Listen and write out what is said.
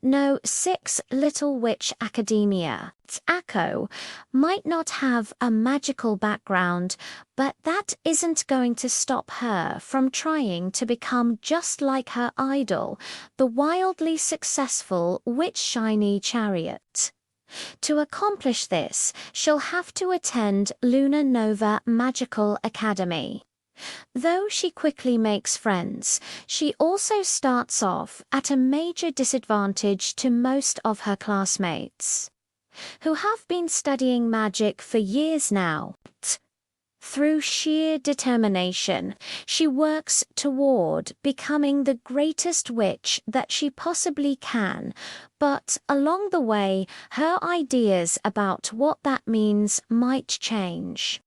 No, 6 Little Witch Academia. Akko might not have a magical background, but that isn't going to stop her from trying to become just like her idol, the wildly successful Witch Shiny Chariot. To accomplish this, she'll have to attend Luna Nova Magical Academy. Though she quickly makes friends, she also starts off at a major disadvantage to most of her classmates, who have been studying magic for years now. Through sheer determination, she works toward becoming the greatest witch that she possibly can, but along the way, her ideas about what that means might change.